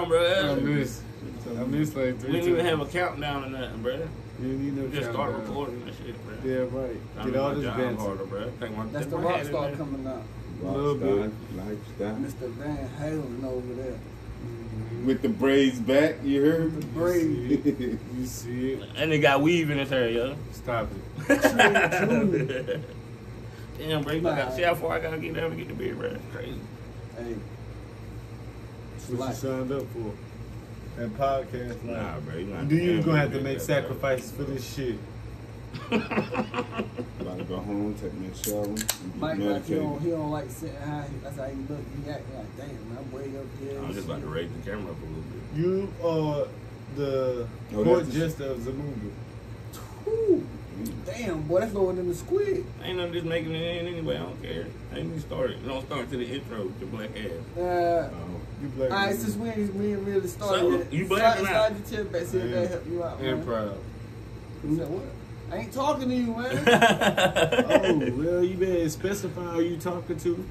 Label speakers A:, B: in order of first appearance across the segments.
A: on, bro.
B: I miss like 3
A: We didn't even have a countdown or nothing, bro.
B: You didn't need no
A: Just start
B: countdown.
A: recording that shit, bro.
B: Yeah, right. Get all this
A: band
B: banter.
A: harder, bro.
C: That's the rock star coming out.
B: Lifestyle.
C: Mr. Van Halen over there.
D: With the braids back, you heard?
C: The braids.
B: You see it?
A: And they got weave in his hair, yo.
B: Stop it.
A: Damn, bro. See how far I gotta get down to get the beard, bro. That's crazy.
C: Hey.
B: That's what you signed up for. That podcast.
A: Nah, bro.
B: You gonna have to make sacrifices for this shit.
D: About to go home, take me a shower.
C: Mike, like, he don't like sitting high. That's how he look. He act like, damn, I'm way up here.
A: I'm just about to raise the camera up a little bit.
B: You are the court jester of the movie.
C: Ooh, damn, boy, that's lower than the squid.
A: Ain't nothing just making it in anyway. I don't care. I ain't even started. It don't start to the intro with your black ass.
B: You black.
C: Alright, since we ain't really started
A: So,
C: yet.
A: you black or not?
C: Slide your chest back, see if that help you out, man.
B: And proud.
C: You said what? I ain't talking to you, man.
B: Oh, well, you better specify who you talking to.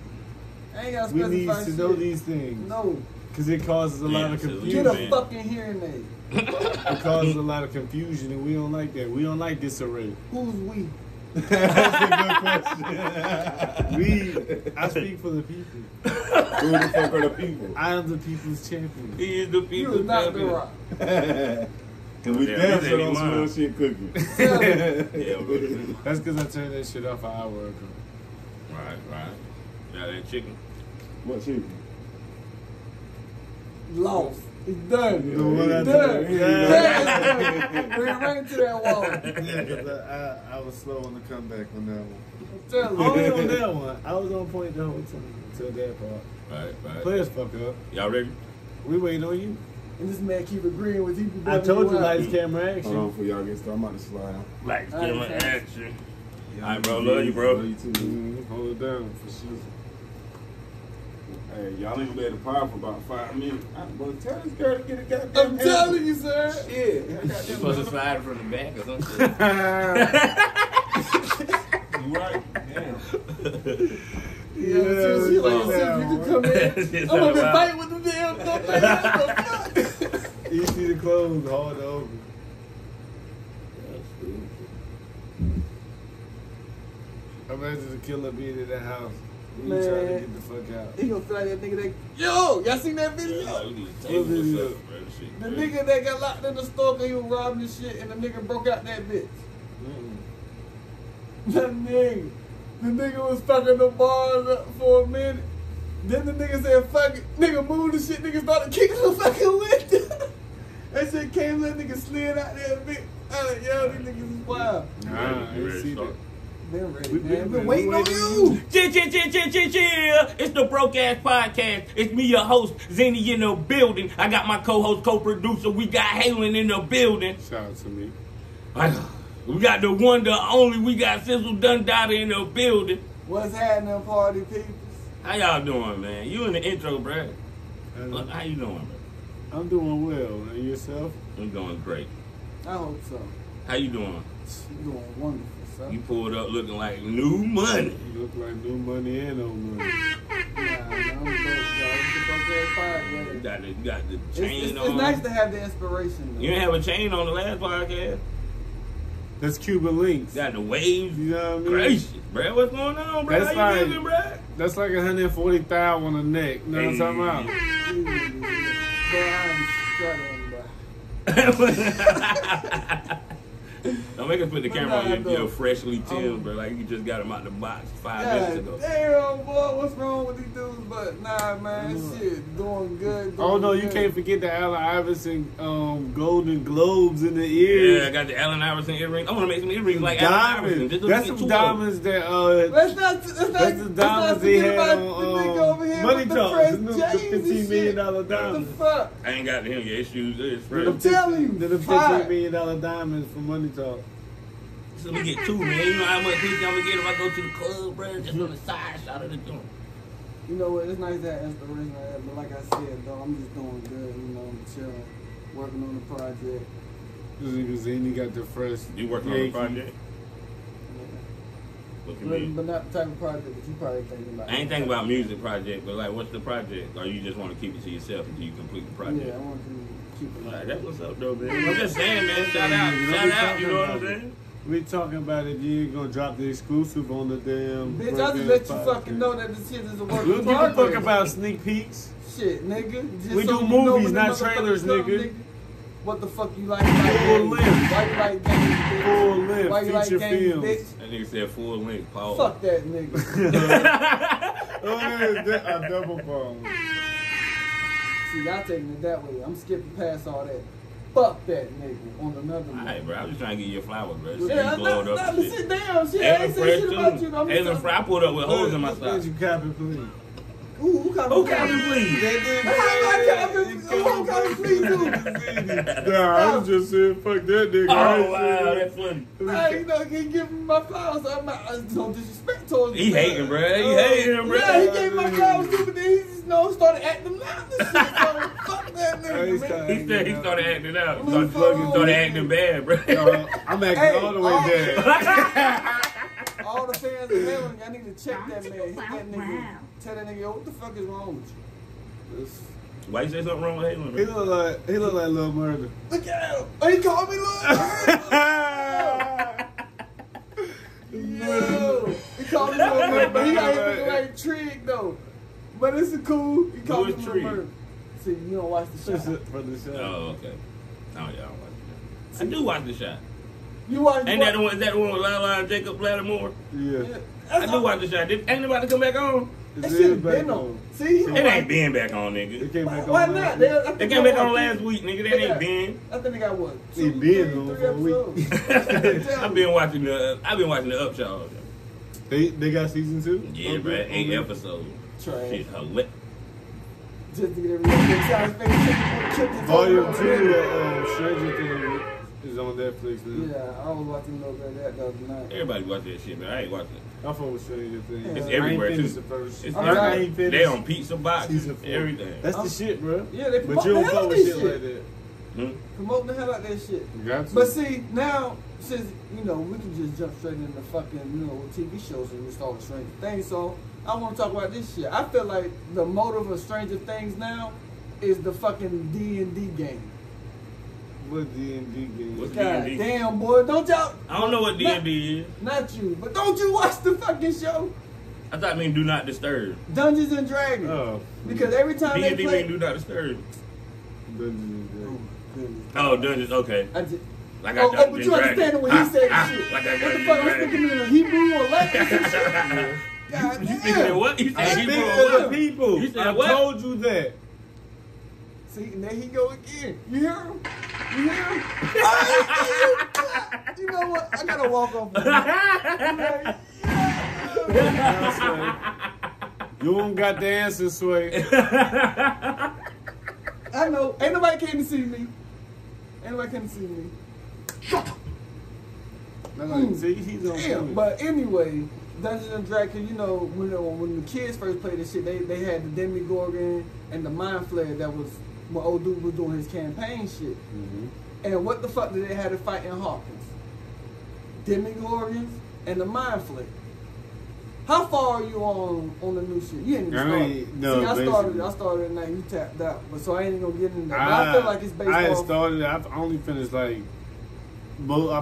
C: I ain't gotta
B: We
C: specify
B: need to
C: shit.
B: know these things.
C: No.
B: Because it causes a lot of
C: Get
B: confusion.
C: a fucking hearing aid.
B: It causes a lot of confusion, and we don't like that. We don't like disarray.
C: Who's we?
B: That's a good question. I speak for the people.
D: Who the fuck are the people?
B: I am the people's champion.
A: He is the people's
C: You is not the
A: champion.
C: rock.
D: And we damn sure don't smell shit cooking.
B: That's because I turned that shit off an hour ago.
A: Right. Got that chicken.
D: What chicken?
C: Lost. It's done.
B: The one I
C: Done.
B: did.
C: Yeah. Ran right into that wall.
B: Yeah, because I was slow on the comeback on that one.
C: I'm telling
B: Only
C: you.
B: on that one. I was on point the whole time until that part.
A: Right.
B: Players fuck up.
A: Y'all ready?
B: We waiting on you.
C: And this man keep agreeing with you.
B: I told you lights, camera, action.
D: Hold on for y'all get started. I'm about to slide out.
A: Lights, camera, action.
D: Yeah,
A: All right, bro. Love you, bro.
D: Love you too.
B: Hold it down for sure.
D: Hey, y'all ain't gonna be able to power for about 5 minutes. Well, tell this girl to get a goddamn
C: I'm telling you, sir.
D: Shit.
A: You supposed to slide from the back or something.
D: You right? Damn.
C: Yeah, see, like, see if you can come in. I'm gonna be fighting with the damn stuff.
B: You see the clothes hard to open. Imagine the killer being in that house. You
C: Man.
B: trying to get the fuck out.
C: He gonna feel like that nigga that. Yo, y'all seen that video? The nigga that got locked in the store because he was robbing the shit and the nigga broke out that bitch. That nigga. The nigga was fucking the bars up for a minute. Then the nigga said, fuck it. Nigga moved the shit. Nigga started kicking the fucking window. That shit came, that nigga slid out there a bit. I like, yo, these niggas is wild.
B: Nah, I ain't see that.
C: Been ready,
B: We've
C: man.
B: been
C: Been waiting on you.
A: Chill. It's the Broke Ass Podcast. It's me, your host, Zenny, in the building. I got my co-host, co-producer. We got Halen in the building.
B: Shout out to me.
A: We got the one, the only. We got Sizzle Dundada in the building.
C: What's happening, party people?
A: How y'all doing, man? You in the intro, bro.
B: And
A: How you doing, bro?
B: I'm doing well. And yourself?
A: I'm doing great.
C: I hope so.
A: How you doing?
C: You doing wonderful, sir.
A: You pulled up looking like new money.
B: You look like new money and old money.
A: You got the chain on.
C: It's nice to have the inspiration, though.
A: You didn't have a chain on the last podcast.
B: That's Cuban links.
A: Got the waves.
B: You know what I mean?
A: Gracious, bro. What's going on, bro?
B: That's
A: How you
B: like-
A: living, bro?
B: That's like 140,000 on the neck. You know what I'm talking about?
C: But I'm struggling, bro.
A: Don't make us put the
C: But
A: camera on
C: nah,
A: your
C: though.
A: freshly Tim's, bro. Like you just got them out the box 5 minutes ago.
C: Damn, boy, what's wrong with these dudes? But nah, man, shit, doing good.
B: Oh no, you can't forget the Allen Iverson Golden Globes in the ears.
A: Yeah, I got the Allen Iverson earrings. I want to make some earrings like Allen Iverson.
B: Diamonds.
A: Just
B: That's
A: get
B: some
A: two of them.
B: diamonds that
C: Let's not
B: that's the diamonds they
C: forget
B: had
C: about the nigga over
B: on
C: here
B: Money
C: with the
B: Talk.
C: Fresh
B: The
C: James
B: $15
C: and
B: million
C: shit. What the
B: diamonds.
C: fuck?
A: I ain't got him yet. Shoes is fresh.
C: I'm telling you,
B: The
C: fire.
B: $15 million diamonds from Money Talk.
A: So let me get two, man. You know how much picture I'm gonna get if I go to the club, bro? Just on the side shot of the joint.
C: You know what? It's nice to have inspiration like that, but like I said, though, I'm just doing good. You know, I'm chilling, working on the project.
B: This nigga Zany got the fresh.
A: You working on the project? What you mean?
C: But not the type of project that you probably thinking about.
A: I ain't thinking about music project, but like, what's the project? Or you just want to keep it to yourself until you complete the project?
C: Yeah, I want to keep it like
A: Alright,
C: that.
A: that's what's up, though, man. I'm just saying, man. Shout out, you know what I'm saying?
B: We talking about it. You ain't gonna drop the exclusive on the damn.
C: Bitch, I just let you fucking know that this shit is a work
B: We
C: in
B: don't give a fuck
C: progress.
B: about sneak peeks.
C: Shit, nigga. Just
B: We
C: so
B: do
C: you know
B: movies,
C: when the
B: not
C: motherfuckers
B: trailers,
C: come,
B: nigga.
C: What the fuck you like about
B: Full
C: games?
B: length.
C: Why you like games, bitch?
B: Full length
C: Why you like
B: feature
C: games,
B: films.
C: bitch?
A: That nigga said full length, Paul.
C: Fuck that nigga.
B: Oh, yeah, a double phone.
C: See, y'all taking it that way. I'm skipping past all that. Fuck that nigga on another one.
A: Alright, bro. I'm just trying to give you a flower, bro. So
C: Yeah,
A: you blowed up
C: nah,
A: and
C: but
A: shit.
C: sit down. Shit, I
A: Halen
C: ain't say
A: fresh
C: shit
A: too.
C: about you. I'm
A: Halen
C: just
A: fresh. I pulled up with holes in my
B: Who
A: socks.
B: you capping, please?
C: Ooh, who copy?
A: Who copy, please?
C: Who copy, please, too?
B: Nah, I was just saying, fuck that nigga.
A: Oh, wow, that's funny.
C: Hey, you know, he give me my flowers. I'm not, no disrespect towards
A: He hating, bro. He hating, bro.
C: Yeah, he gave my flowers too, but then he just, started acting loud and shit. So, fuck that nigga, man.
A: He said he started acting out. He
C: Motherfucker.
A: started acting bad, bro.
B: I'm acting
C: Hey,
B: all the way down.
C: All the fans of Helen, y'all need to check that man. Hit that nigga. Tell that nigga, yo, what the fuck is wrong with you?
A: Why you say something wrong with Halen,
B: He
A: bro?
B: look like Lil Murder.
C: Look at him. Oh, he called me Lil Yo, he called me Lil Murder, but he got him looking like Trig though. But it's a cool. He called me
A: Who is
C: Lil
A: Trig?
C: Murder. See, you don't watch the
B: Just
C: show.
B: for the show.
A: Oh, okay. Oh, yeah, I don't watch the shot. I do watch the shot.
C: You watch?
A: Ain't that the one? Is that the one with Lala and Jacob Lattimore?
B: Yeah.
A: I do watch the shot. Ain't nobody come back on?
C: That
B: It's
C: shit
B: back
C: been on. See,
A: It ain't been back on, nigga.
B: It came back on.
C: Why not?
A: They came back on last week, nigga. That ain't been.
C: I think they got what?
B: They
C: 2,
B: been
C: 3
B: on for a week.
C: episodes.
A: I've been watching the Upshaw.
B: They got season 2?
A: Yeah, bro. 8 episodes.
C: Trash.
A: Shit, hilarious.
C: Just to get everything.
B: Volume 2 Stranger Things is on Netflix now.
C: Yeah, I was watching a little bit of that the other night.
A: Everybody watch that shit, man. I ain't watching it.
B: I fuck with Stranger Things.
C: Yeah.
A: It's
C: I
A: everywhere,
B: I ain't
A: too.
B: finished the first.
A: It's
C: I'm
A: everywhere.
C: sorry.
B: ain't finished
A: They on pizza boxes,
B: season 4.
A: everything.
B: That's the shit, bro.
C: Yeah, they
B: But
C: promote
B: you
C: the
B: don't
C: hell
B: fuck
C: out
B: with
C: of
B: shit
C: this
B: like
C: shit.
B: that.
C: Promoting the hell out of that shit.
B: Got to.
C: But see, now, since, we can just jump straight into fucking, TV shows and we start with Stranger Things. So, I want to talk about this shit. I feel like the motive of Stranger Things now is the fucking D&D game.
B: What D&D game?
A: What's
C: God
A: D&D?
C: damn, boy. Don't y'all...
A: I don't know what D&D is.
C: Not you, but don't you watch the fucking show?
A: I thought it mean do not disturb.
C: Dungeons and Dragons.
B: Oh.
C: Because every time they
A: D&D
C: play...
A: mean do not disturb.
B: Dungeons and Dragons.
C: Goodness.
A: Oh, Dungeons, okay.
C: I just...
A: Like
C: Oh,
A: Dungeons
C: but
A: and
C: you understand
A: Dragons.
C: what he said and shit.
A: Like I
C: What the
A: Dungeons
C: fuck?
A: and
C: I'm
A: Dragons.
C: speaking in Hebrew or Latin or some shit. God
A: You
C: damn.
A: speaking in what? You
B: I
A: said
B: speak
A: Hebrew
B: to
A: or
B: the
A: what?
B: people.
A: You said
B: I
A: what?
B: told you that.
C: See, and there he go again. You hear him? You hear him? I, you know what? I gotta walk off. Like, yeah.
B: You don't got the answer, Sway.
C: I know. Ain't nobody came to see me. Ain't nobody came to see me.
B: See, he's on
C: Damn.
B: point.
C: But anyway, Dungeons and Dragons, when the kids first played this shit, they had the Demogorgon and the Mind Flayer that was when old dude was doing his campaign shit.
B: Mm-hmm.
C: And what the fuck did they have to fight in Hawkins? Demogorgons and the Mind Flayer. How far are you on the new shit? You ain't even started.
B: No,
C: See,
B: basically.
C: I started and now you tapped out. But so I ain't even gonna get into that. But I feel like it's based
B: I had
C: off.
B: started. I've only finished I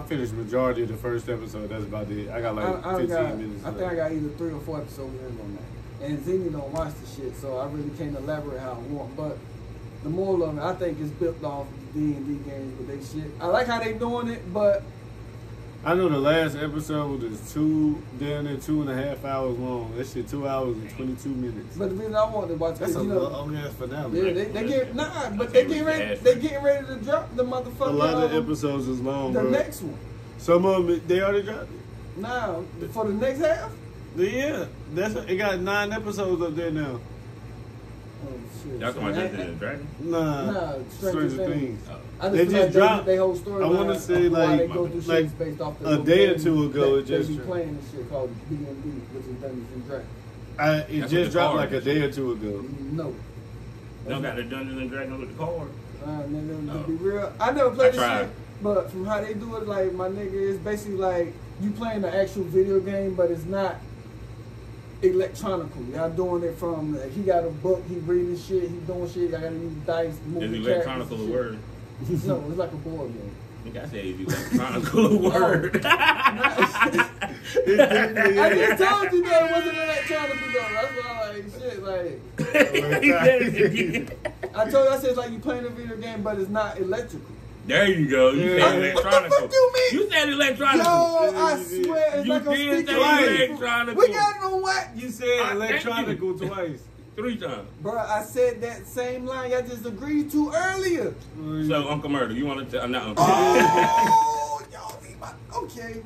B: finished majority of the first episode. That's about it. I got like 15 minutes.
C: I think I got either 3 or 4 episodes in on that. And Zini don't watch the shit, so I really can't elaborate how I want. But the moral of it, I think it's built off D&D games with they shit. I like how they doing it, but
B: I know the last episode was down there 2.5 hours long. That shit 2 hours and 22 minutes.
C: the reason I wanted to watch it,
B: That's a
C: you
B: long ass finale.
C: yeah, they get they getting ready to drop the motherfucker.
B: A lot of episodes is long,
C: The
B: bro.
C: next one.
B: Some of them they already dropped it.
C: Now for the next half.
B: Yeah, it got 9 episodes up there now.
C: Oh shit!
A: Y'all talking about Dungeons and Dragons?
B: Nah, Stranger Things.
A: Oh.
C: I
B: They
C: just feel
B: just
C: like
B: dropped-
C: they whole story.
B: I wanna say,
C: why they
B: like-
C: go through
B: like
C: shit based off the
B: a
C: little
B: day or
C: game
B: two ago,
C: that
B: it
C: they
B: just
C: be
B: dropped.
C: playing this shit called D&D, which is Dungeons and Dragons.
B: It
A: That's
B: just
A: what the
B: dropped
A: card
B: like a
A: is.
B: day or two ago.
C: No.
A: They don't got the Dungeons and Dragons with the card.
C: Nigga, to
A: Oh.
C: be real, I never played this
A: tried.
C: shit, but from how they do it, like my nigga, it's basically like you playing the actual video game, but it's not electronical. Y'all doing it from, he got a book, he reading shit, he doing shit, y'all gotta use dice, moving
A: Is electronical a word?
C: No, it's like a board game.
A: I think I said is electronical a word.
C: I just told you that it wasn't electronical though. That's why like shit like. I told you I said it's like you playing a video game, but it's not electrical.
A: There you go. You said electronical.
C: What the fuck you mean?
A: You said electronical.
C: Yo, I swear it's
A: You
C: like I'm
A: did
C: speaking
A: say
C: like
A: electronical.
C: we got it on what?
B: You said electronical twice.
A: 3 times.
C: Bro, I said that same line y'all just agreed to earlier.
A: So Uncle Murder, you want to tell? Not Uncle.
C: Oh, y'all be my okay.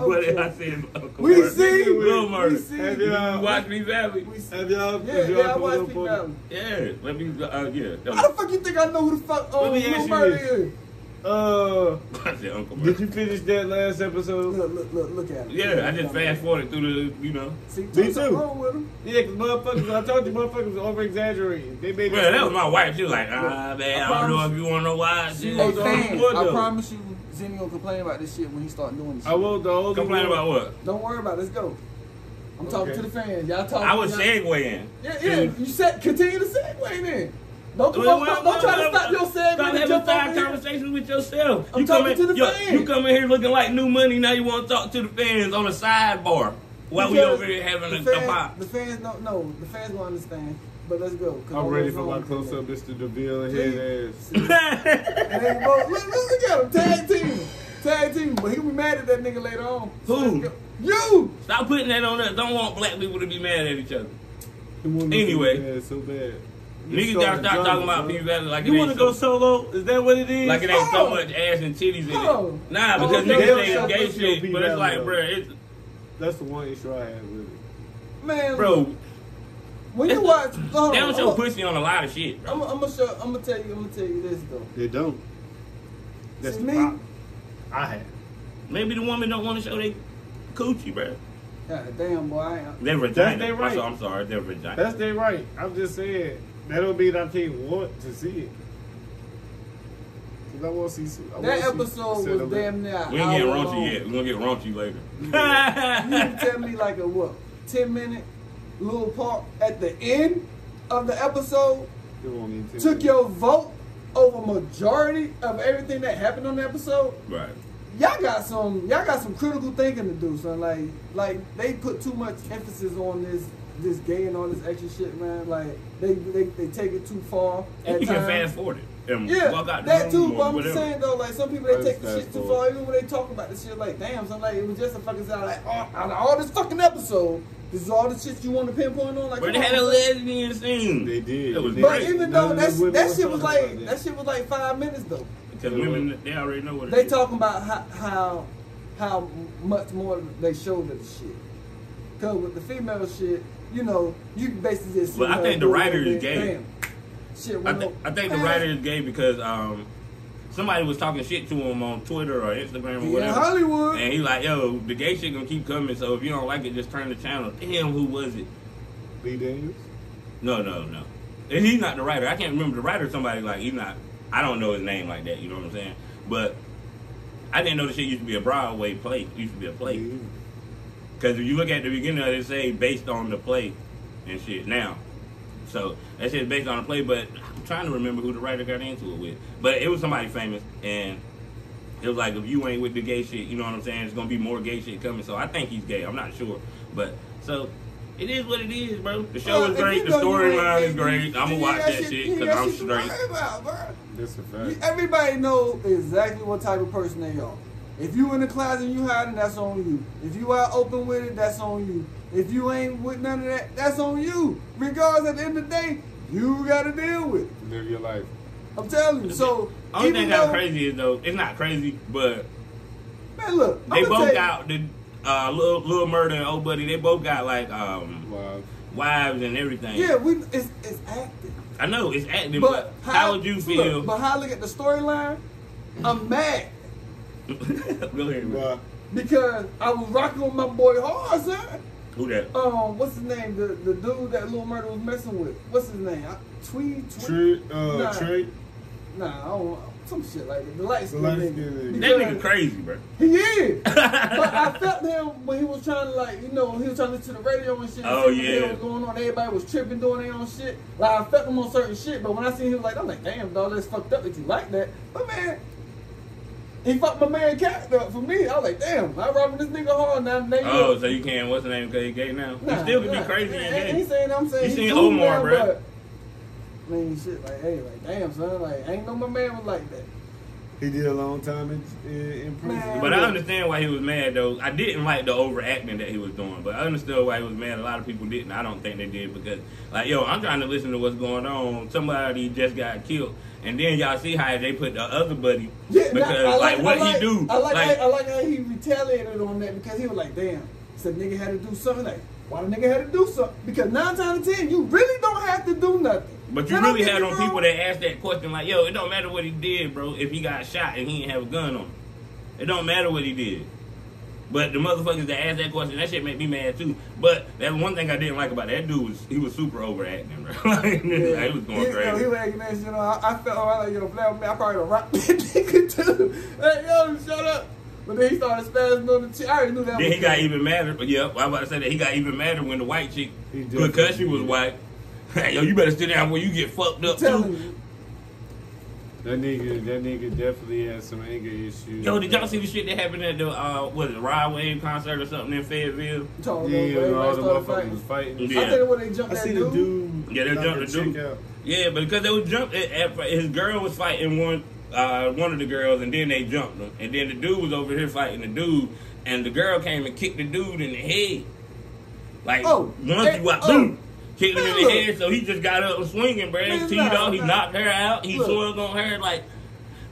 A: What did I say? Uncle
C: We
A: Murder?
C: see.
A: Little Murder.
C: We see.
B: Have
A: You
B: y'all
A: watch me, Valley?
B: Have y'all?
C: Yeah, I watch Peak Valley.
A: Yeah. Let me. Yeah.
C: How the fuck you think I know who the fuck
B: Let me ask
C: Lil
B: you
C: Murder
B: this.
C: is?
A: I said Uncle Murder.
B: Did you finish that last episode?
C: Look at him.
A: Yeah, I just fast forwarded through the,
C: See,
B: Me
C: something
B: too.
C: wrong with him.
B: Yeah, because motherfuckers, I told you motherfuckers was over exaggerating. They made
A: Well, that was my wife. She was like, man, I don't know if you want to know why. She
C: Hey,
A: was on
C: fans,
A: the wood,
C: I
A: though.
C: promise you, Zenny gonna complain about this shit when he start doing this shit.
B: I won't the only
A: Complain about what?
C: Don't worry about it. Let's go. I'm talking
B: Okay.
C: to the fans. Y'all talking.
A: I was
C: y'all-
A: segueing.
C: Yeah. You said continue to segue then. Don't try to stop your segue
A: Stop
C: and
A: having
C: jump
A: side
C: over here.
A: conversations with yourself.
C: I'm talking to the
A: you
C: fans.
A: come in here looking like new money. Now you want to talk to the fans on a sidebar while we
C: Because
A: over here having a
C: the
A: pop.
C: fans don't know. The fans will understand. But let's go.
B: I'm ready for my close up, Mr. DeVille and head ass.
C: And they both look at him. Tag team. But he'll be mad at that nigga later on. So
A: Who?
C: let's go. You.
A: Stop putting that on us. Don't want black people to be mad at each other.
B: He wanted to
A: Anyway.
B: be bad so bad.
A: Niggas gotta stop talking about P Valley like it
B: You want
A: ain't
B: to go
A: so,
B: solo? Is that what it is?
A: like it ain't so
C: Oh.
A: much ass and titties in
C: Oh.
A: it. Nah, because
C: Oh,
A: niggas
C: they'll
A: say
C: show
A: it's gay
B: us your
A: shit,
B: P
A: but it's
B: Valley,
A: like,
B: though.
A: bro, it's
B: That's the one issue I have with it.
C: Man,
A: bro.
C: when you watch,
A: They don't show pussy on a lot of shit, bro.
C: I'm gonna tell you this though.
B: They don't. That's
C: See
B: the
C: me?
B: problem. I have.
A: Maybe the woman don't want to show they coochie, bro.
C: God damn, boy. I ain't-
A: Their vagina.
B: their right.
A: I'm sorry, their vagina.
B: That's their right. I'm just saying. That don't mean I can't want to see it. Cause I want to see.
C: That episode was damn near.
A: We ain't getting raunchy yet. We're gonna get raunchy later.
C: You can tell me like a what? 10-minute little part at the end of the episode took your vote over majority of everything that happened on the episode.
A: Right.
C: Y'all got some critical thinking to do, son. Like they put too much emphasis on this gay and all this extra shit, man. Like they take it too far.
A: And you can
C: times.
A: fast forward it. And
C: Yeah,
A: walk out the
C: that too.
A: room
C: But
A: or
C: I'm
A: whatever.
C: saying though, like some people they
B: I
C: take the
B: just
C: shit
B: fast
C: too
B: forward.
C: far. Even when they talk about this shit, like damn, son, like it was just a fucking sound. Like out of all this fucking episode, this is all the shit you want to pinpoint on. Like,
A: But they
C: come
A: had a
C: on, son.
A: lesbian scene.
B: They did.
A: It was
B: They
C: But
A: great.
B: did.
C: even though
B: None of the women
C: that
B: was
C: shit was
B: talking
C: like
B: about
C: that shit was like 5 minutes though.
A: Because women, they already know what it
C: They
A: is.
C: talking about how much more they showed of the shit. Cause with the female shit, you know, you can basically just.
A: But I
C: see
A: think
C: her
A: the
C: do
A: writer
C: it,
A: is
C: and
A: gay.
C: bam. Shit,
A: I think the
C: man,
A: writer is gay because somebody was talking shit to him on Twitter or Instagram or
C: in
A: whatever.
C: Hollywood.
A: And he like, yo, the gay shit gonna keep coming, so if you don't like it, just turn the channel. Damn, who was it?
B: Lee Daniels.
A: No. And he's not the writer. I can't remember the writer. Somebody like, he's not, I don't know his name like that, you know what I'm saying? But I didn't know the shit used to be a Broadway play. It used to be a play.
B: Yeah.
A: Because if you look at the beginning of it, it say based on the play and shit now. So that shit's based on the play, but I'm trying to remember who the writer got into it with. But it was somebody famous, and it was like, if you ain't with the gay shit, you know what I'm saying, there's going to be more gay shit coming. So I think he's gay. I'm not sure. But, so, it is what it is, bro. The show is great. The storyline is great. I'm going to watch that shit because I'm straight.
B: That's a fact.
C: Everybody know exactly what type of person they are. If you in the closet and you hiding, that's on you. If you out open with it, that's on you. If you ain't with none of that, that's on you. Regardless, at the end of the day, you gotta deal with it.
B: Live your life.
C: I'm telling you. So
A: Only
C: even
A: thing that's crazy is, though, it's not crazy, but
C: man, look,
A: they
C: I'ma
A: both
C: tell
A: got the Lil Murder and Old Buddy. They both got like
B: Wow.
A: wives and everything.
C: you. Yeah, it's acting.
A: I know it's acting,
C: But
A: but how would you feel?
C: Look, but how I look at the storyline, I'm mad
A: Go ahead, man.
B: Wow.
C: because I was rocking with my boy hard, son.
A: Who that?
C: What's his name? The dude that Lil Murder was messing with. What's his name? Tweed.
B: Trey.
C: Nah.
B: Trey.
C: Nah, I don't. some shit like that. The light skinned nigga.
A: That nigga crazy, bro.
C: He is. But I felt him when he was trying to, like, you know, he was trying to listen to the radio and shit.
A: Oh,
C: and
A: yeah.
C: what was going on. Everybody was tripping, doing their own shit. Like, I felt him on certain shit. But when I seen him, like, I'm like, damn, dog, that's fucked up that you like that. But, man, he fucked my man character up for me. I was like, damn, I robbing this nigga hard now.
A: Oh, so you can't, what's the name, because he gay now?
C: Nah,
A: he still could be crazy and gay.
C: He saying, I'm saying,
A: You seen
C: he's
A: Omar, bro.
C: But, I mean, shit, like, hey, like, damn, son, like, I ain't know my man was like that.
B: He did a long time in prison.
C: Man.
A: But I understand why he was mad, though. I didn't like the overacting that he was doing, but I understood why he was mad. A lot of people didn't. I don't think they did because, like, yo, I'm trying to listen to what's going on. Somebody just got killed. And then y'all see how they put the other buddy.
C: Yeah,
A: Because, he do?
C: I like how he retaliated on that because he was like, damn, said nigga had to do something. Like, why the nigga had to do something? Because 9 times out of 10, you really don't have to do nothing.
A: But you really had on people that asked that question like, yo, it don't matter what he did, bro, if he got shot and he didn't have a gun on him. It don't matter what he did. But the motherfuckers that asked that question, that shit made me mad too. But that's one thing I didn't like about that dude was he was super overacting, bro. Like, he was going crazy.
C: He was acting that shit. I felt like, yo, play with me. I probably done rocked that nigga too. Hey, yo, shut up. But then he started spazzing on the chick. I already knew that.
A: Then he got even madder. Yeah, I was about to say that he got even madder when the white chick, because she was white. Hey, yo, you better sit down where you get fucked up too.
B: That nigga definitely has some anger issues.
A: Yo, did y'all see the shit that happened at the what is it, Rod Wave concert or something in Fayetteville?
B: Yeah, all the motherfuckers was fighting.
A: Yeah.
C: I think when they jumped
B: I
C: that
B: seen
C: dude.
B: the dude.
A: Yeah, they jumped the dude.
B: Out.
A: Yeah, but because they was jumping, his girl was fighting one of the girls, and then they jumped him, and then the dude was over here fighting the dude, and the girl came and kicked the dude in the head, like boom. Kicked him in the head, so he just got up and swinging, bro. He teed off, he knocked her out, he swung on her, like,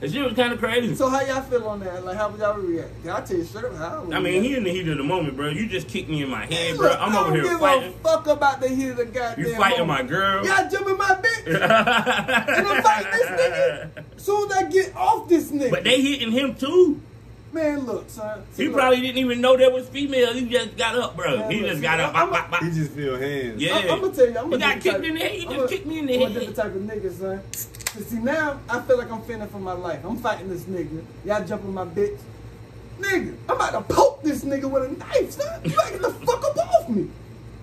A: that shit was kind of crazy.
C: So how y'all feel on that? Like, how would y'all react? I tell you straight up, how
A: I mean, he in the heat of the moment, bro. You just kicked me in my head, bro. I'm over here fighting.
C: I don't give a fuck about the heat of the goddamn
A: You fighting
C: moment.
A: my girl.
C: Y'all jumping my bitch. And I'm fighting this nigga. Soon as I get off this nigga.
A: But they hitting him too.
C: Man, look, son.
A: He probably didn't even know there was female. He just got up, bro.
C: Man,
A: he
C: look,
A: just got up. Bop, bop, bop.
B: He just feel hands.
A: Yeah.
C: I'm gonna tell you,
A: he got kicked in the head. He just kicked me in the
C: I'm a
A: head.
C: different type of nigga, son. Cause see now, I feel like I'm fending for my life. I'm fighting this nigga. Y'all jumping my bitch. Nigga, I'm about to poke this nigga with a knife, son. You gotta get the fuck up off me.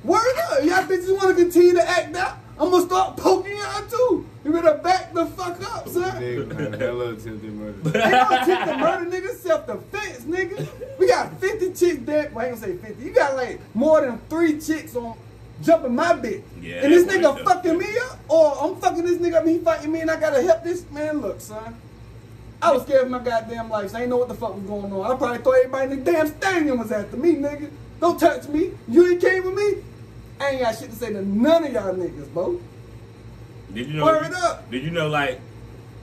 C: Word up. Y'all bitches wanna continue to act out? I'm gonna start poking y'all too. You better back the fuck up, son.
B: Nigga, hella attempted murder.
C: Ain't no attempted murder, nigga. Self-defense, nigga. We got 50 chicks dead. Well, I ain't gonna say 50. You got like more than 3 chicks on jumping my bitch.
A: Yeah,
C: and this nigga fucking me up, or I'm fucking this nigga up and he fighting me and I gotta help this man. Look, son. I was scared of my goddamn life, so I ain't know what the fuck was going on. I probably thought everybody in the damn stadium was after me, nigga. Don't touch me. You ain't came with me. I ain't got shit to say to none of y'all niggas, bro.
A: Did you know?
C: Word up.
A: Did you know, like,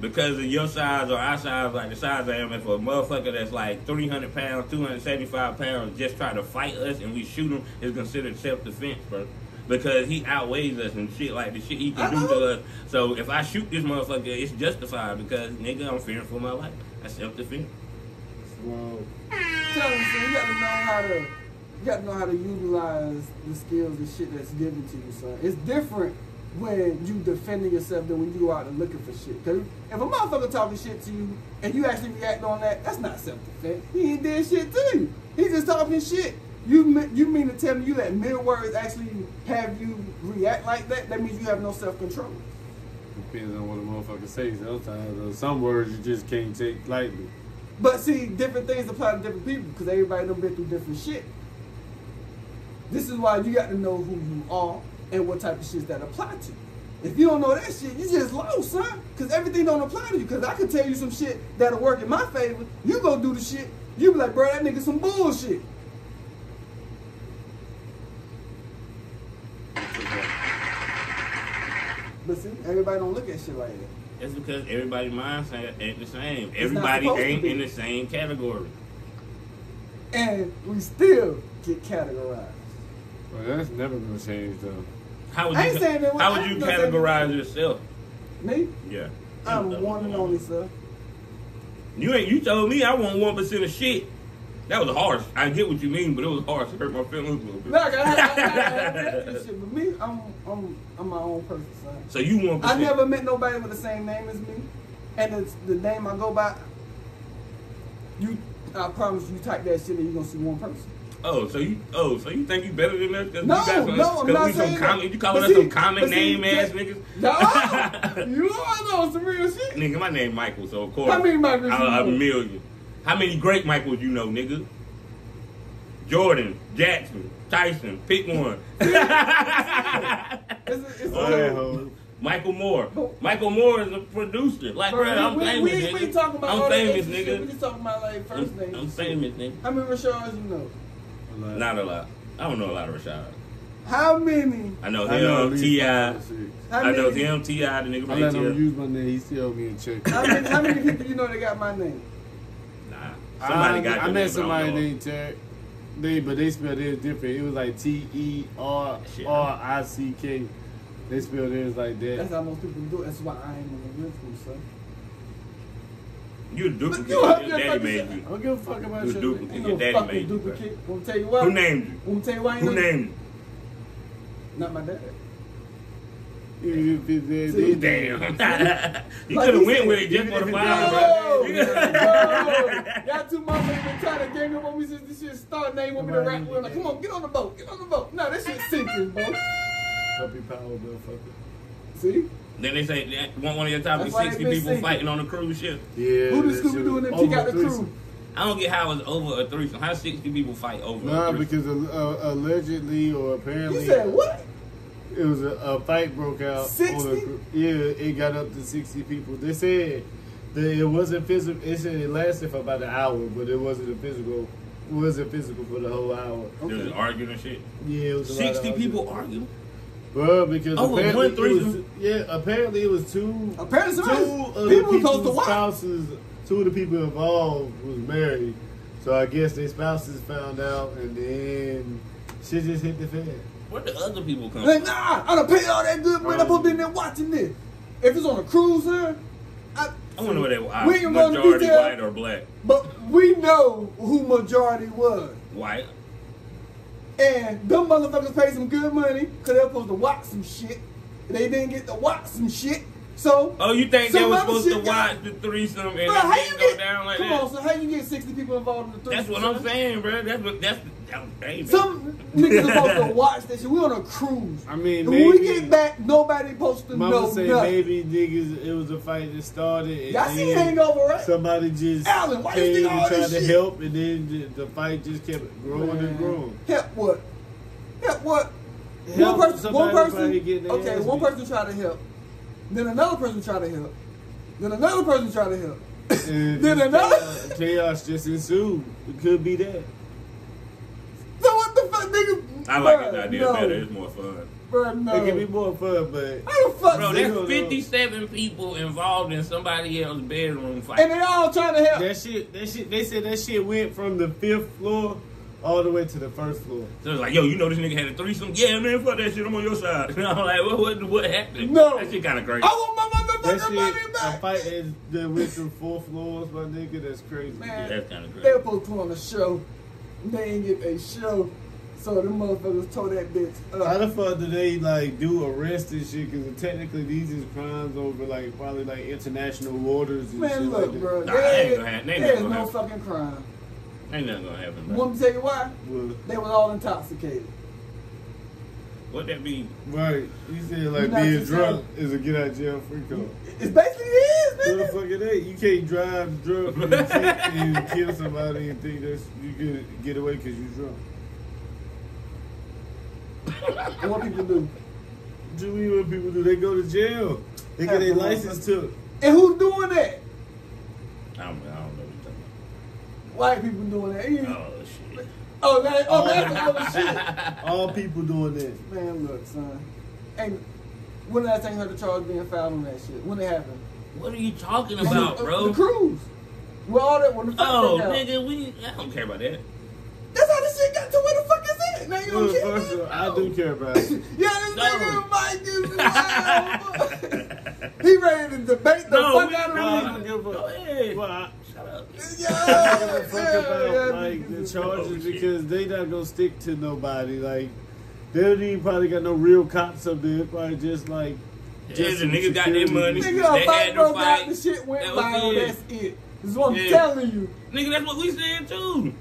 A: because of your size or our size, like the size I am, if a motherfucker that's like 300 pounds, 275 pounds just try to fight us and we shoot him, is considered self-defense, bro. Because he outweighs us and shit, like the shit he can do to us. So if I shoot this motherfucker, it's justified because, nigga, I'm fearing for my life. That's self-defense.
B: Whoa.
C: Tell him, son, you gotta know how to utilize the skills and shit that's given to you, son. It's different when you defending yourself than when you go out and looking for shit. Cause if a motherfucker talking shit to you and you actually react on that, that's not self-defense. He ain't did shit to you. He just talking shit. You mean to tell me you let mere words actually have you react like that? That means you have no self-control.
B: Depends on what a motherfucker says sometimes. Some words you just can't take lightly.
C: But see, different things apply to different people because everybody done been through different shit. This is why you got to know who you are and what type of shit that apply to you. If you don't know that shit, you just lost, son. Because everything don't apply to you. Because I could tell you some shit that'll work in my favor. You go do the shit. You be like, bro, that nigga some bullshit. But see, everybody don't look at shit like that.
A: That's because everybody's mindset ain't the same. Everybody ain't in the same category.
C: And we still get categorized.
B: Well, that's never gonna change though.
A: How would you categorize yourself?
C: Me?
A: Yeah.
C: I'm one and only, sir.
A: You told me I want 1% of shit. That was harsh. I get what you mean, but it was harsh. It hurt my feelings a little bit.
C: Look, I shit, but me, I'm my own person, son.
A: So you 1%.
C: I never met nobody with the same name as me. and it's the name I go by, I promise you type that shit and you're gonna see one person.
A: So you think you better than us? Cause
C: No,
A: you got some,
C: no, I'm not
A: we some
C: saying
A: common,
C: that.
A: you calling
C: But
A: us some
C: see-
A: common
C: but see,
A: name ass
C: that-
A: niggas?
C: No, you know I know some real shit.
A: Nigga, my name Michael, so of course.
C: How many Michaels you
A: A
C: know?
A: million. How many great Michaels you know, nigga? Jordan, Jackson, Tyson, pick one.
C: It's
B: Oh, that hoe.
A: Michael Moore. Michael Moore is a producer. Like, bro, I'm famous,
C: we
A: nigga.
C: talking about all
A: I'm
C: that
A: famous,
C: extra shit. We
A: nigga.
C: just talking about like first names.
A: I'm famous, nigga.
C: How many Rashads you know?
A: Not a lot. I don't know a lot of Rashad.
C: How many?
A: I know
B: I know
A: him,
B: at
A: T.I.
B: least 5 or 6.
C: How
A: I know
C: many?
A: him, T.I., the nigga
B: I
A: from
B: let him
A: ATL.
B: use my name. He still owe me a check.
C: How many people you know that got my name?
A: Nah. Somebody got
B: I
A: your
B: met
A: name,
B: somebody
A: but I don't know.
B: named Terry. But they spelled it different. It was like TERRICK. They spelled theirs like
C: That's
B: that.
C: how most people do it. That's why I ain't in the rhythm, son.
A: You a duplicate.
C: You have
A: Your
C: your
A: daddy
C: fucking
A: made
C: self.
A: you.
B: I don't give a fuck about
A: You a
B: your
A: duplicate.
C: Ain't
A: Your
C: no
A: daddy
C: fucking
A: made you. bro.
C: duplicate. Want to tell you what?
A: Who named you?
C: Want to tell you why? I ain't
A: Who
C: know?
A: named you?
C: Not my dad.
B: Even if it's their
A: Damn.
B: name.
A: You
C: Like
A: could have
C: he
A: went
C: said,
A: with it just for the
B: even if
A: fire,
B: it's
A: bro.
C: No,
A: You
C: no,
A: coulda-
C: y'all two motherfuckers been trying to gang up on me since this shit started. They ain't want me to rap with. Like, come on, get on the boat, get on the boat. No, that shit's sinking, bro.
B: Puppy power, motherfucker.
C: See?
A: Then they say, want one of your topics,
C: That's why they
A: 60
C: been
A: people
C: sinking.
A: fighting on a cruise ship.
B: Yeah.
C: Who the
B: that
C: Scooby
B: shit
C: Doo and them
B: over
C: kick out the
B: threesome.
C: crew?
A: I don't get how it's over a threesome. How 60 people fight over
B: Nah,
A: a threesome?
B: because allegedly or apparently.
C: You said what?
B: It was a fight broke out.
C: 60?
B: Yeah, it got up to 60 people. They said that it wasn't physical. It said it lasted for about an hour, but it wasn't a physical. It wasn't physical for the whole hour.
A: They was arguing and shit.
B: Yeah, it was a lot of
A: 60 people
B: arguing.
A: arguing?
B: Bro, because
A: Oh,
B: apparently
A: one threesome?
B: apparently it was two.
C: Apparently,
B: Two of the
C: people supposed to
B: people's
C: watch.
B: spouses. Two of the people involved was married, so I guess their spouses found out, and then shit just hit the fan.
A: Where the other people come
C: Like,
A: from?
C: nah, I done paid all that good money. I'm supposed to be in there watching this. If it's on a cruise here,
A: I wonder where they were.
C: We ain't gonna
A: Majority
C: detail.
A: white or black?
C: but we know who majority was.
A: White.
C: And them motherfuckers paid some good money because they were supposed to watch some shit. They didn't get to watch some shit. So,
A: Oh, you think they
C: some
A: were
C: other
A: supposed to
C: shit got-
A: watch the threesome and
C: Bro,
A: it
C: how you
A: didn't go
C: get,
A: down like
C: come
A: that?
C: on, so how you get 60 people involved in the
A: That's
C: threesome?
A: what I'm saying, bro. That's hey,
C: Some niggas supposed to watch this shit. We on a cruise.
B: I mean,
C: When we
B: maybe-
C: get back, nobody supposed to
B: Mama
C: know
B: say
C: nothing.
B: maybe niggas, it was a fight that started. And
C: Y'all see
B: then
C: Hangover, right?
B: Somebody just
C: Alan, why you
B: came
C: think
B: and
C: all
B: tried
C: this
B: to
C: shit?
B: help, and then the fight just kept growing and
C: Man.
B: growing.
C: Help what? Help what?
B: Help
C: One
B: somebody probably
C: person.
B: getting their
C: Okay,
B: ass
C: one
B: beat.
C: person tried to help. Then another person tried to help. Then another person tried to help.
B: And
C: Then
B: just
C: another.
B: chaos just ensued. It could be that.
C: So what the fuck, nigga?
A: I like
C: Bruh,
A: the idea
C: no.
A: better. It's more fun.
C: Bro, no.
B: It could be more fun, but
C: How the fuck?
A: Bro,
C: they-
A: that's
B: don't know.
A: 57 people involved in somebody else's bedroom fight.
C: and they all trying to help.
B: that shit, they said that shit went from the 5th floor all the way to the 1st floor.
A: So it's like, yo, you know this nigga had a threesome? Yeah, man, fuck that shit. I'm on your side. I'm like, what happened?
C: No.
A: That shit kind of crazy.
C: I want my
B: That
C: motherfucking money
B: shit, a
C: back.
B: fight that went through 4 floors, my nigga, that's crazy.
C: Man,
A: That's kinda crazy.
C: they were supposed to put on a show. They ain't get a show. So them motherfuckers tore that bitch
B: How
C: up.
B: the fuck do they like do arrest and shit? Because technically these is crimes over like probably like international waters and
C: Man,
B: shit
C: look,
B: like
C: bro.
A: Nah, they ain't gonna have- they ain't
C: There's
A: gonna
C: no
A: have-
C: fucking crime.
A: Ain't nothing gonna happen, bro.
C: Want me to tell you why?
B: Well,
C: They was all intoxicated.
A: What that be?
B: right. You said like
C: You not
B: being
C: just
B: drunk is a get out of jail free card.
C: It's basically is,
B: What the
C: nigga.
B: fuck it ain't? You can't drive drunk and kill somebody and think that's you can get away because you drunk.
C: And what people do?
B: What you mean what people do? They go to jail. They get their license took.
C: And who's doing that?
A: I don't know what you're talking
C: White people doing that.
A: about. Oh, shit.
C: That's shit.
B: All people doing that.
C: Man, look, son. And when last time you heard the charge being filed on that shit? When it happened?
A: What are you talking
C: On
A: about,
C: the,
A: bro?
C: The cruise. Well, all that when the fuck
A: Oh,
C: broke out.
A: nigga, I don't care about that.
C: That's how this shit got to where the fuck is it? Now you
B: Well,
C: don't care
B: first
C: about
B: of
C: it?
B: all, I do care about it.
C: Yeah, this
A: No.
C: nigga Mike is wild. He ready to debate the
A: No,
C: fuck out of
B: No, I
C: me.
B: don't give
A: Go
B: a
A: ahead.
B: well, I
A: Shut up.
C: Yeah,
B: don't give a fuck
C: yeah,
B: about
C: yeah,
B: like the
C: niggas-
B: charges
A: Oh, shit.
B: because they not gonna stick to nobody. Like they don't even probably got no real cops up there. It's probably just like
A: Yeah, the niggas got their money.
C: Nigga,
A: They
C: a
A: had
C: fight
A: to
C: broke out,
A: fight.
C: the shit went
A: That was
C: viral,
A: it.
C: that's it. This is what I'm
A: Yeah.
C: telling you.
A: Nigga, that's what we saying too.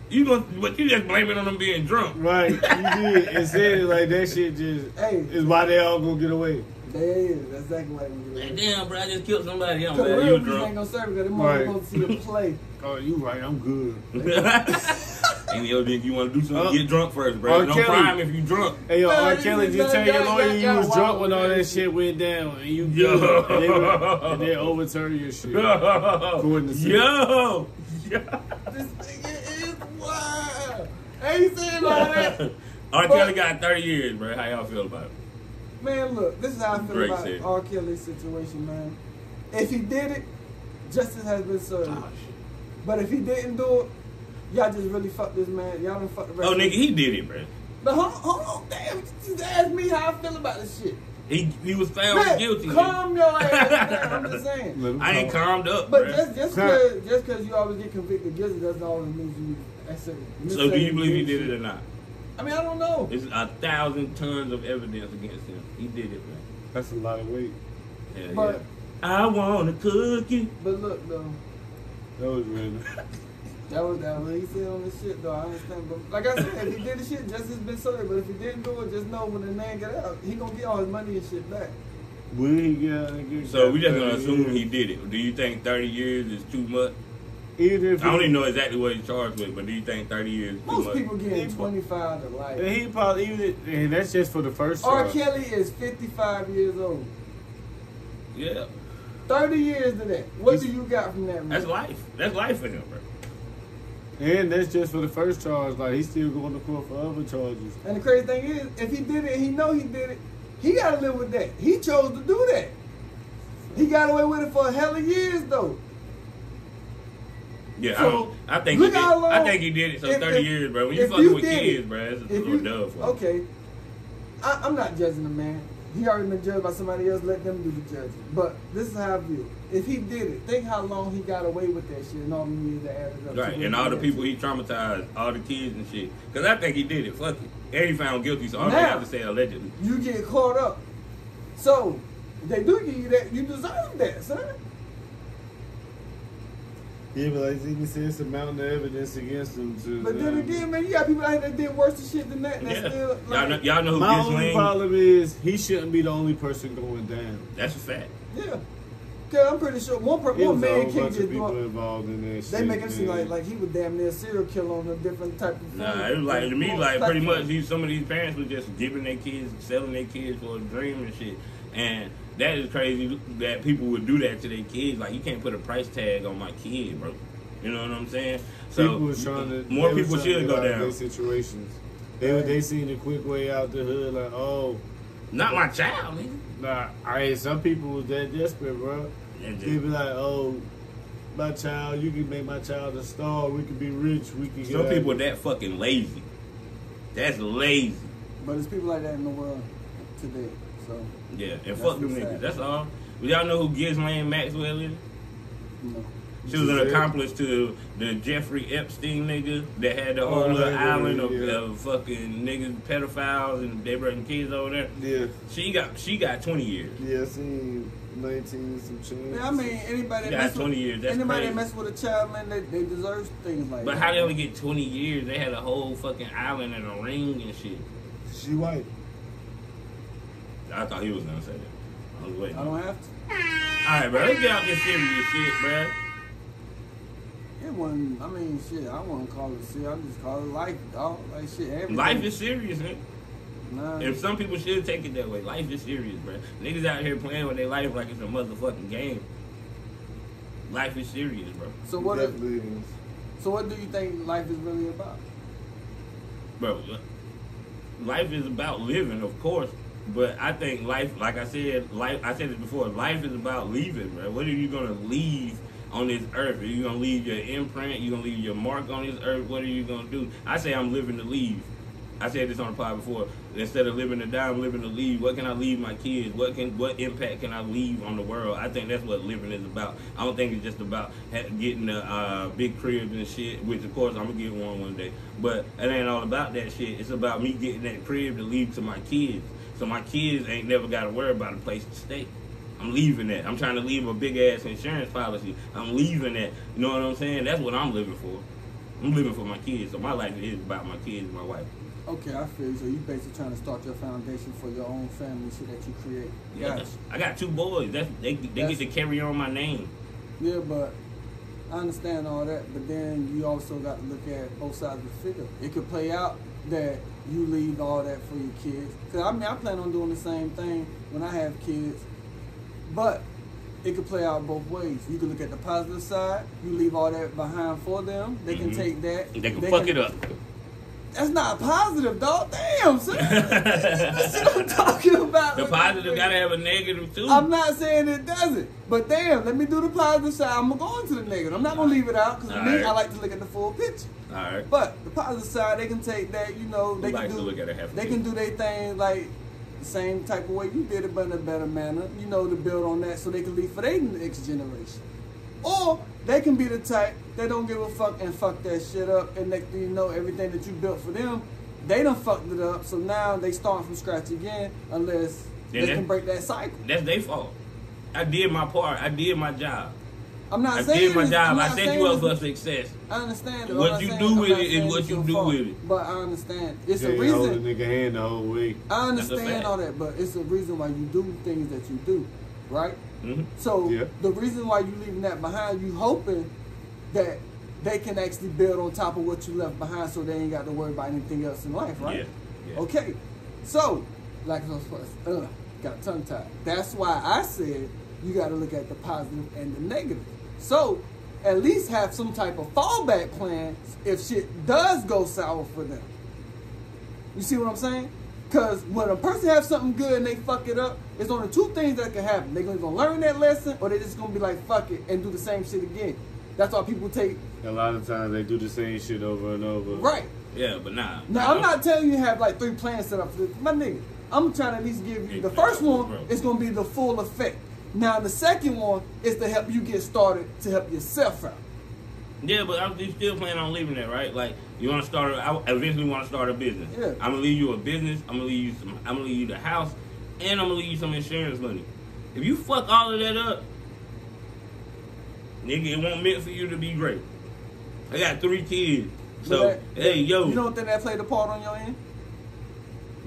A: You gonna, but you just blame it on them being drunk.
B: Right, you did. And said it like that shit just
C: Hey.
B: is why they all gonna get away.
C: There it is. That's exactly what we
A: Like,
C: do.
A: damn, bro, I just killed somebody. I'm
C: Because
A: glad
C: real
A: you
C: people ain't
A: drunk.
C: gonna serve because them
B: Right.
C: motherfuckers see the play.
B: Oh, you right, I'm good.
A: And yo, then you want to do something, get drunk first, bro.
B: R.
A: No
B: Kelly.
A: crime if you drunk.
B: Hey, yo,
C: Man,
B: R.
C: you
B: Kelly,
C: just
B: just tell your
C: got-
B: lawyer you
C: got
B: was
C: wild
B: drunk when
C: with
B: all
C: that
B: that
C: shit.
B: shit went down, and you
A: Yo.
B: good. And they overturn your shit. According to
A: Yo.
C: This nigga is wild. I ain't saying all that.
A: R. Kelly got 30 years, bro. How y'all feel about it?
C: Man, look, this is how I feel
A: Drake
C: about
A: said.
C: R. Kelly's situation, man. If he did it, justice has been served.
A: Oh, shit.
C: But if he didn't do it, y'all just really fucked this man. Y'all done fucked the rest
A: Oh,
C: of
A: nigga,
C: his-
A: he did it, bro.
C: But hold on, damn. You just asked me how I feel about this shit.
A: He was found
C: Man,
A: guilty.
C: calm your ass down. I'm just saying.
A: I ain't calmed up,
C: But
A: bro.
C: just because you always get convicted guilty doesn't always mean you accept it.
A: So do you believe he did it or not?
C: I mean, I don't know.
A: It's 1,000 tons of evidence against him. He did it, man.
B: That's a lot of weight.
A: Yeah,
C: But-
A: yeah. I want a cookie.
C: But look, though.
B: That was random.
C: That was what he said on this shit, though. I understand. But like I said, if he did the shit, justice been served. But if he didn't do it, just know when the man get out, he gonna get all his money and shit back.
B: Will he get
A: So we just gonna
B: 30
A: assume
B: years?
A: he did it. Do you think 30 years is too much?
B: Even if
A: I don't even know exactly what he's charged with, but do you think 30 years is too
C: Most
A: much?
C: people getting
B: He-
C: 25 to life.
B: And he probably even, and that's just for the first
C: R.
B: charge.
C: Kelly is 55 years old.
A: Yeah,
C: 30 years to that. What do you got from that, man?
A: that's life. That's life for him, bro.
B: And that's just for the first charge. Like he's still going to court for other charges.
C: And the crazy thing is, if he did it, he know he did it. He gotta live with that. He chose to do that. He got away with it for a hell of years, though.
A: Yeah,
C: So,
A: I think he
C: look
A: did.
C: how long-
A: I think he did it. So
C: if-
A: 30
C: if-
A: years, bro. When you
C: if
A: fucking
C: you
A: with
C: did
A: kids,
C: it,
A: bro, that's a
C: If
A: little dub for him.
C: okay, I'm not judging the man. He already been judged by somebody else. Let them do the judging. But this is how I view it. If he did it, think how long he got away with that shit and all the years that added up. to
A: Right,
C: what
A: and
C: he
A: all the
C: did.
A: people he traumatized, all the kids and shit. Because I think he did it. Fuck it. And he found guilty, so all they
C: Now-
A: have to say allegedly.
C: You get caught up. So if they do give you that, you deserve that, son.
B: Yeah, but like he said, it's a mountain of evidence against him. To,
C: But then again, man, you got people out here that did worse shit than that. That's
A: Yeah.
C: still like,
A: Y'all know who
B: my
A: gets
B: only
A: Lane?
B: problem is he shouldn't be the only person going down.
A: That's a fact.
C: yeah. Yeah, I'm pretty sure
B: It
C: one
B: was
C: man
B: a whole
C: can't
B: bunch
C: just
B: of people
C: do it.
B: involved in that shit.
C: They make him seem
B: man.
C: like he was damn near a serial killer on a different type of
A: Nah, it was like to me, like pretty much some of these parents were just giving their kids, selling their kids for a dream and shit. And that is crazy that people would do that to their kids. Like you can't put a price tag on my kid, bro. You know what I'm saying? So
B: people was trying to,
A: more
B: they was
A: people
B: trying to
A: should
B: get
A: go
B: out of
A: down.
B: their situations. They seen the quick way out the hood, like, oh,
A: Not my child, man.
B: nah. Some people was that desperate, bro.
A: And
B: They
A: just-
B: be like, oh, my child, you can make my child a star. We can be rich. We can get
A: Some
B: out
A: people are
B: of it."
A: that fucking lazy. That's lazy.
C: But there's people like that in the world today. So
A: Yeah, and
C: That's
A: fuck them
C: what's
A: niggas.
C: sad.
A: That's all. But y'all know who Gigi Maxwell is?
C: no.
A: She was an
B: Giselle?
A: accomplice to the Jeffrey Epstein nigga that had the whole
B: Oh,
A: little
B: yeah,
A: island
B: yeah.
A: of fucking niggas, pedophiles, and they bringing kids over there.
B: Yeah,
A: She got 20 years.
B: yeah, I seen 19 some change.
C: Yeah, I mean, anybody
A: She
C: that
A: got
C: mess
A: 20
C: with,
A: years. That's
C: anybody
A: crazy.
C: that mess with a child, man, they deserve things like
A: But
C: that.
A: how they only get 20 years? They had a whole fucking island and a ring and shit.
B: She white.
A: I thought he was gonna say that. I was waiting.
C: I don't have to.
A: Alright, bro, let's get out this serious shit, bro.
C: It wasn't. I mean, shit. I wouldn't call it shit. I just call it life, dog. Like shit. Everything.
A: Life is serious, man.
C: Nah.
A: If some people should take it that way, life is serious, bro. Niggas out here playing with their life like it's a motherfucking game. Life is serious, bro.
C: So what?
B: Definitely is.
C: So what do you think life is really about?
A: Bro, life is about living, of course. But I think life, like I said, I said it before, life is about leaving, bro. What are you gonna leave on this earth? Are you gonna leave your imprint? You gonna leave your mark on this earth? What are you gonna do? I say I'm living to leave. I said this on the pod before. Instead of living to die, I'm living to leave. What can I leave my kids? What impact can I leave on the world? I think that's what living is about. I don't think it's just about getting a big crib and shit, which of course I'm gonna get one day. But it ain't all about that shit. It's about me getting that crib to leave to my kids. So my kids ain't never got to worry about a place to stay. I'm leaving that. I'm trying to leave a big ass insurance policy. I'm leaving that. You know what I'm saying? That's what I'm living for. I'm living for my kids. So my life is about my kids and my wife.
C: Okay, I feel you. So you basically trying to start your foundation for your own family, shit that you create.
A: Yeah,
C: Gotcha.
A: I got 2 boys. They get to carry on my name.
C: Yeah, but I understand all that. But then you also got to look at both sides of the figure. It could play out that you leave all that for your kids. Cause I mean, I plan on doing the same thing when I have kids. But it could play out both ways. You can look at the positive side. You leave all that behind for them. They can take that.
A: They can fuck it up.
C: That's not positive, dog. Damn, son. That's what I'm talking about.
A: The positive gotta have a negative too.
C: I'm not saying it doesn't. But damn, let me do the positive side. I'm going to go into the negative. I'm not going to leave it out because me,
A: right.
C: I like to look at the full picture.
A: All right.
C: But the positive side, they can take that, you know, they can
A: to look at it half
C: they can do their thing like the same type of way you did it, but in a better manner, you know, to build on that so they can leave for their next generation. Or they can be the type that don't give a fuck and fuck that shit up, and next thing you know, everything that you built for them, they done fucked it up, so now they start from scratch again unless they can break that cycle.
A: That's their fault. I did my part. I did my job.
C: I'm not
A: I
C: saying
A: did my job. I
C: not
A: set
C: saying
A: you up
C: it's-
A: for success.
C: I understand it.
A: What you do with it is what you do with it.
C: But I understand. It's
B: Yeah,
C: a
B: you hold a
C: reason.
B: nigga hand the whole way.
C: I
A: That's a
C: understand
A: fact.
C: all that, but it's a reason why you do things that you do, right?
A: Mhm.
C: So
B: Yeah.
C: the reason why you leaving that behind, you hoping that they can actually build on top of what you left behind, so they ain't got to worry about anything else in life, right?
A: Yeah.
C: Okay. So, like I was first, got tongue tied. That's why I said you got to look at the positive and the negative. So, at least have some type of fallback plan if shit does go sour for them. You see what I'm saying? Because when a person has something good and they fuck it up, it's only 2 things that can happen. They're going to learn that lesson, or they're just going to be like, fuck it, and do the same shit again. That's why people take...
B: A lot of times they do the same shit over and over.
C: Right.
A: Yeah, but nah.
C: Now, I'm not telling you to have like 3 plans set up for this. My nigga, I'm trying to at least give you... The first one is going to be the full effect. Now, the second one is to help you get started, to help yourself out.
A: Yeah, but I'm still planning on leaving that, right? Like, you want to start? I eventually want to start a business.
C: Yeah.
A: I'm gonna leave you a business. I'm gonna leave you some. I'm gonna leave you the house, and I'm gonna leave you some insurance money. If you fuck all of that up, nigga, it won't meant for you to be great. I got 3 kids, so hey, yo,
C: You don't think that played a part on your end?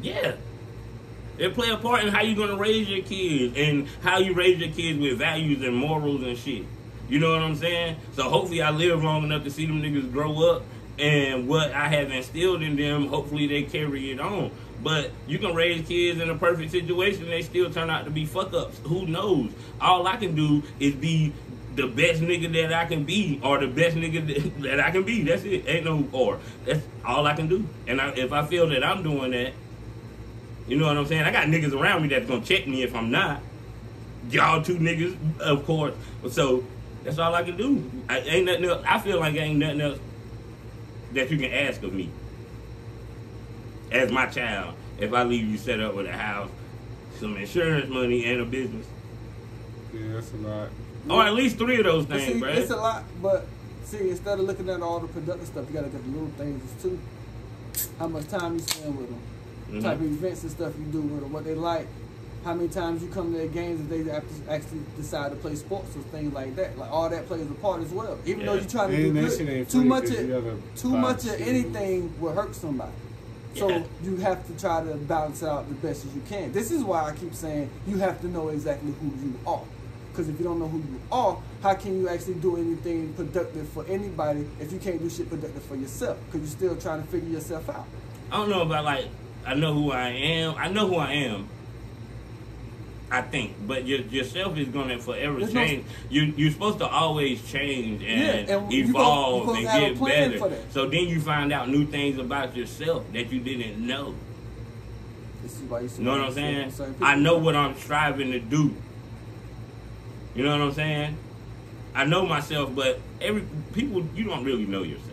A: yeah. It play a part in how you gonna raise your kids and how you raise your kids with values and morals and shit. You know what I'm saying? So hopefully I live long enough to see them niggas grow up, and what I have instilled in them, hopefully they carry it on. But you can raise kids in a perfect situation, they still turn out to be fuck ups. Who knows? All I can do is be the best nigga that I can be, or the best nigga that I can be. That's it. Ain't no or. That's all I can do. And if I feel that I'm doing that, you know what I'm saying? I got niggas around me that's gonna check me if I'm not. Y'all 2 niggas, of course. So that's all I can do. Ain't nothing else. I feel like ain't nothing else that you can ask of me as my child. If I leave you set up with a house, some insurance money, and a business,
B: Yeah, that's a lot.
A: or at least 3 of those
C: But
A: things,
C: see,
A: bro.
C: it's a lot, but see, instead of looking at all the productive stuff, you gotta look at the little things too. How much time you spend with them, type of events and stuff you do with them, what they like, how many times you come to their games if they actually decide to play sports or things like that. Like all that plays a part as well. Even though you're trying to do
B: And that shit
C: good,
B: ain't
C: too
B: free
C: much
B: 'cause you gotta buy
C: of
B: shit.
C: anything will hurt somebody. So
A: Yeah.
C: you have to try to balance out the best as you can. This is why I keep saying you have to know exactly who you are. Because if you don't know who you are, how can you actually do anything productive for anybody if you can't do shit productive for yourself? Because you're still trying to figure yourself out.
A: I don't know about like I know who I am. I know who I am. I think, but yourself is gonna forever
C: There's
A: change. You're supposed to always change and,
C: and you
A: evolve
C: supposed
A: and
C: to have a
A: get
C: plan
A: better.
C: for that.
A: So then you find out new things about yourself that you didn't know.
C: This is why
A: You know what I'm saying? I know what I'm striving to do. You know what I'm saying? I know myself, but you don't really know yourself.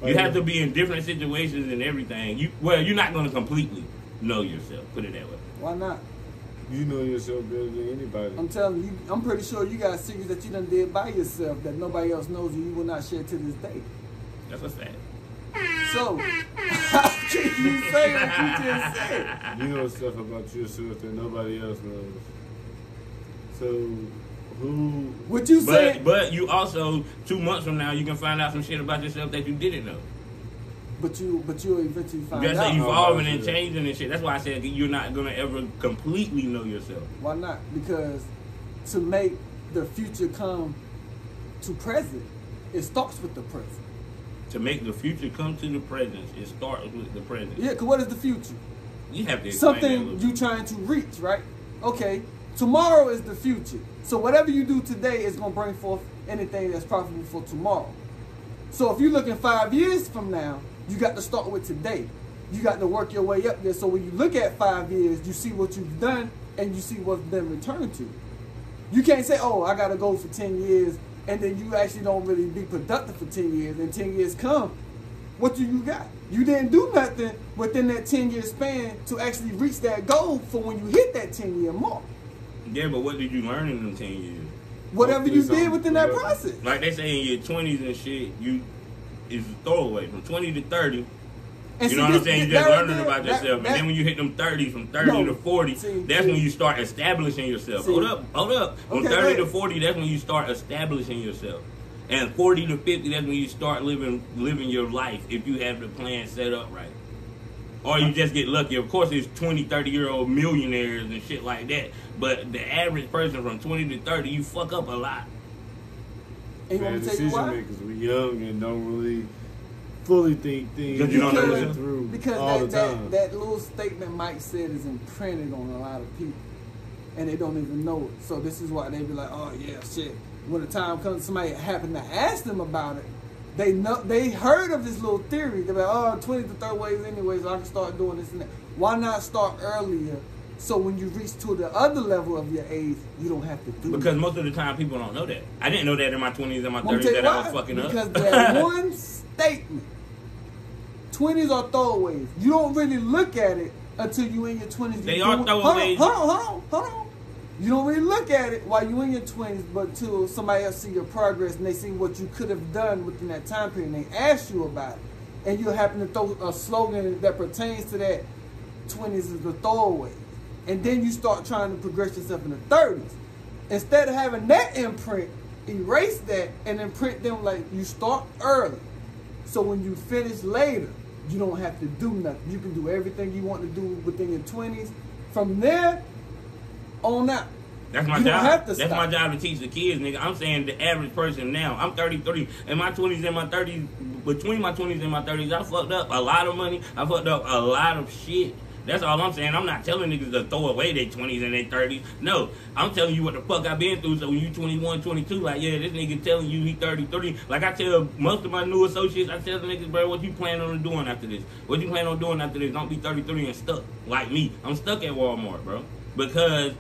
A: You have to be in different situations and everything. You're not going to completely know yourself. Put it that way.
C: Why not?
B: You know yourself better than anybody.
C: I'm telling you, I'm pretty sure you got secrets that you done did by yourself that nobody else knows and you will not share to this day.
A: That's a fact.
C: So, how can you say what you just said?
B: You know stuff about yourself that nobody else knows. So, who?
C: What you saying?
A: But you also 2 months from now you can find out some shit about yourself that you didn't know.
C: But you'll eventually find
A: That's
C: out.
A: evolving and changing and shit. That's why I said you're not gonna ever completely know yourself.
C: Why not? Because to make the future come to present, it starts with the present.
A: To make the future come to the present, it starts with the present.
C: Yeah, because what is the future?
A: You have to explain
C: Something you trying to reach, right? Okay, tomorrow is the future. So whatever you do today is going to bring forth anything that's profitable for tomorrow. So if you're looking 5 years from now, you got to start with today. You got to work your way up there. So when you look at 5 years, you see what you've done and you see what's been returned to you. You can't say, oh, I got to go for 10 years, and then you actually don't really be productive for 10 years, and 10 years come. What do you got? You didn't do nothing within that 10-year span to actually reach that goal for when you hit that 10-year mark.
A: Yeah, but what did you learn in them 10 years?
C: Whatever you did within that process.
A: Like they say in your 20s and shit, is a throwaway. From 20 to 30, you know what I'm saying? You just learning about yourself. And then when you hit them 30s, from 30 to 40, that's when you start establishing yourself. Hold up. From 30 to 40, that's when you start establishing yourself. And 40 to 50, that's when you start living your life if you have the plan set up right. Or you just get lucky. Of course, there's 20, 30-year-old millionaires and shit like that. But the average person from 20 to 30, you fuck up a lot.
C: And you want to tell you why?
B: Because we're young and don't really fully think things
A: Because you don't know what
B: through
C: because
B: all the time.
C: That little statement Mike said is imprinted on a lot of people. And they don't even know it. So this is why they be like, oh, yeah, shit. When the time comes, somebody happened to ask them about it, they heard of this little theory. They're like, oh, 20 to 30 ways anyway, so I can start doing this and that. Why not start earlier so when you reach to the other level of your age, you don't have to do it?
A: Because most of the time, people don't know that. I didn't know that in my 20s and my 30s that I was fucking up.
C: Because that one statement, 20s are throwaways. You don't really look at it until you in your 20s.
A: They are throwaways.
C: Hold on. You don't really look at it while you're in your 20s, but until somebody else see your progress and they see what you could have done within that time period and they ask you about it. And you happen to throw a slogan that pertains to that 20s is the throwaway. And then you start trying to progress yourself in the 30s. Instead of having that imprint, erase that and imprint them like you start early. So when you finish later, you don't have to do nothing. You can do everything you want to do within your 20s. From there on out.
A: That's my job. That's my job to teach the kids, nigga. I'm saying the average person now. I'm 33. In my 20s and my 30s, between my 20s and my 30s, I fucked up a lot of money. I fucked up a lot of shit. That's all I'm saying. I'm not telling niggas to throw away their 20s and their 30s. No, I'm telling you what the fuck I've been through. So when you 21, 22, like, yeah, this nigga telling you he 33. Like I tell most of my new associates, I tell the niggas, bro, what you plan on doing after this? What you plan on doing after this? Don't be 33 and stuck like me. I'm stuck at Walmart, bro. Because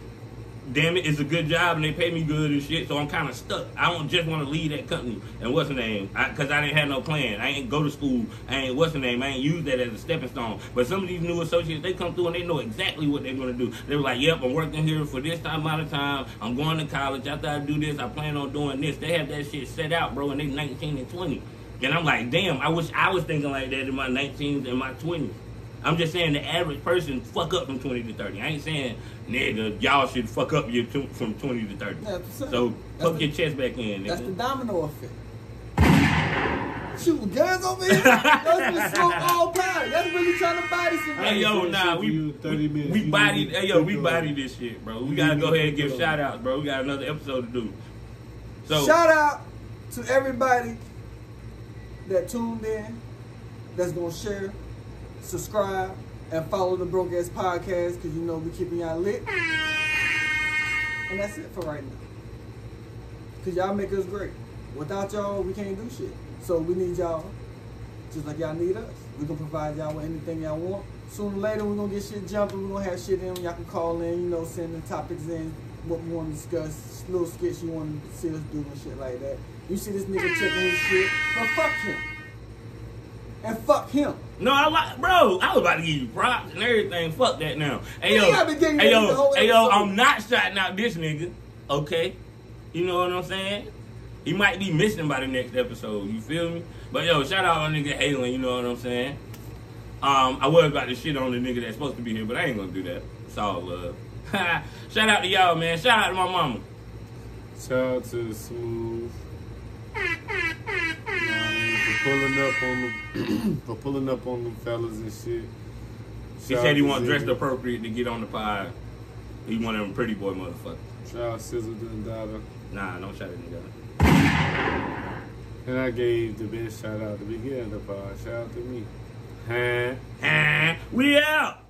A: damn it, it's a good job and they pay me good and shit, so I'm kind of stuck. I don't just want to leave that company. And what's the name? Because I didn't have no plan. I ain't go to school. I ain't, what's the name? I ain't use that as a stepping stone. But some of these new associates, they come through and they know exactly what they're going to do. They were like, yep, I'm working here for this amount of time. I'm going to college. After I do this, I plan on doing this. They have that shit set out, bro, and they 19 and 20. And I'm like, damn, I wish I was thinking like that in my 19s and my 20s. I'm just saying the average person fuck up from 20 to 30. I ain't saying, nigga, y'all should fuck up from 20 to 30.
C: Yeah,
A: so poke your chest back in, nigga.
C: That's the domino effect. Shooting guns over here? That's been smoke all time. That's really trying to body some.
A: Hey, yo, nah, we bodied, hey, yo, we bodied this shit, bro. We gotta go ahead and give shout outs, bro. We got another episode to do. So
C: shout out to everybody that tuned in, that's gonna share, subscribe, and follow the Broke Ass Podcast, because you know we keeping y'all lit. And that's it for right now. Because y'all make us great. Without y'all, we can't do shit. So we need y'all, just like y'all need us. We can provide y'all with anything y'all want. Sooner or later, we're going to get shit jumping. We're going to have shit in. Y'all can call in, you know, send the topics in, what we want to discuss, little skits you want to see us do and shit like that. You see this nigga checking his shit, but fuck him. And fuck him.
A: No, bro, I was about to give you props and everything. Fuck that now. Hey, yo, I'm not shouting out this nigga, okay? You know what I'm saying? He might be missing by the next episode. You feel me? But yo, shout out on nigga Halen. You know what I'm saying? I was about to shit on the nigga that's supposed to be here, but I ain't gonna do that. It's all love. Shout out to y'all, man. Shout out to my mama.
B: Shout out to the Smooth. For pulling up on them fellas and shit.
A: He said he want dressed appropriate to get on the pod. He one of them pretty boy motherfuckers.
B: Shout out Sizzle and Dada.
A: Nah, don't shout at nigga.
B: And I gave the best shout out at the beginning of the pod. Shout out to me.
A: We out.